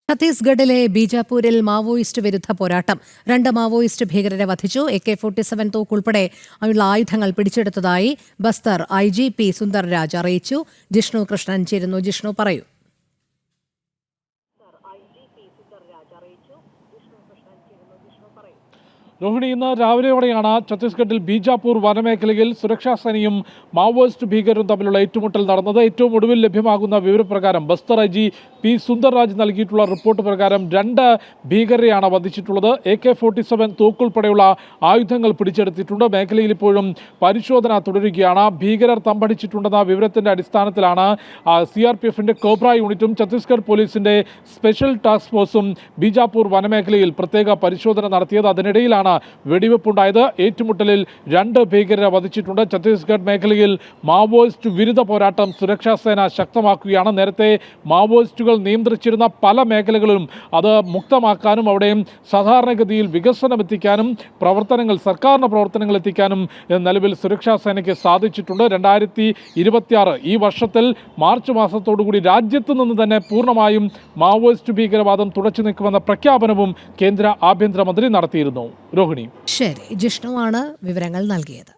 ഛത്തീസ്ഗഡിലെ ബീജാപൂരിൽ മാവോയിസ്റ്റ് വിരുദ്ധ പോരാട്ടം. 2 മാവോയിസ്റ്റ് ഭീകരരെ വധിച്ചു. AK-47 തോക്കുൾപ്പെടെ ഉള്ള ആയുധങ്ങൾ പിടിച്ചെടുത്തതായി ബസ്തർ IGP സുന്ദർ രാജ് അറിയിച്ചു. ജിഷ്ണു കൃഷ്ണൻ ചേരുന്നു. ജിഷ്ണു, പറയൂ. രോഹിണി, ഇന്ന് രാവിലെയോടെയാണ് ഛത്തീസ്ഗഡിൽ ബീജാപൂർ വനമേഖലയിൽ സുരക്ഷാ സേനയും മാവോയിസ്റ്റ് ഭീകരരും തമ്മിലുള്ള ഏറ്റുമുട്ടൽ നടന്നത്. ഏറ്റവും ഒടുവിൽ ലഭ്യമാകുന്ന വിവരപ്രകാരം ബസ്തർ IGP സുന്ദർ രാജ് നൽകിയിട്ടുള്ള റിപ്പോർട്ട് പ്രകാരം 2 ഭീകരരെയാണ് വധിച്ചിട്ടുള്ളത്. AK-47 തോക്കുൾപ്പെടെയുള്ള ആയുധങ്ങൾ പിടിച്ചെടുത്തിട്ടുണ്ട്. മേഖലയിൽ ഇപ്പോഴും പരിശോധന തുടരുകയാണ്. ഭീകരർ തമ്പടിച്ചിട്ടുണ്ടെന്ന വിവരത്തിന്റെ അടിസ്ഥാനത്തിലാണ് CRPFന്റെ കോബ്ര യൂണിറ്റും ഛത്തീസ്ഗഡ് പോലീസിന്റെ സ്പെഷ്യൽ ടാസ്ക് ഫോഴ്സും ബീജാപൂർ വനമേഖലയിൽ പ്രത്യേക പരിശോധന നടത്തിയത്. അതിനിടയിലാണ് വെടിവെപ്പുണ്ടായത്. ഏറ്റുമുട്ടലിൽ 2 ഭീകരരെ വധിച്ചിട്ടുണ്ട്. ഛത്തീസ്ഗഡ് മേഖലയിൽ മാവോയിസ്റ്റ് വിരുദ്ധ പോരാട്ടം സുരക്ഷാ സേന ശക്തമാക്കുകയാണ്. നേരത്തെ മാവോയിസ്റ്റുകൾ നിയന്ത്രിച്ചിരുന്ന പല മേഖലകളിലും അത് മുക്തമാക്കാനും അവിടെയും സാധാരണഗതിയിൽ വികസനം എത്തിക്കാനും സർക്കാരിന്റെ പ്രവർത്തനങ്ങൾ എത്തിക്കാനും നിലവിൽ സുരക്ഷാ സേനയ്ക്ക് സാധിച്ചിട്ടുണ്ട്. 2026 ഈ വർഷത്തിൽ മാർച്ച് മാസത്തോടുകൂടി രാജ്യത്ത് നിന്ന് തന്നെ പൂർണ്ണമായും മാവോയിസ്റ്റ് ഭീകരവാദം തുടച്ചു നീക്കുമെന്ന പ്രഖ്യാപനവും കേന്ദ്ര ആഭ്യന്തരമന്ത്രി നടത്തിയിരുന്നു. രോഹിണി, ശരി, ജിഷ്ണുവാണ് വിവരങ്ങൾ നൽകിയത്.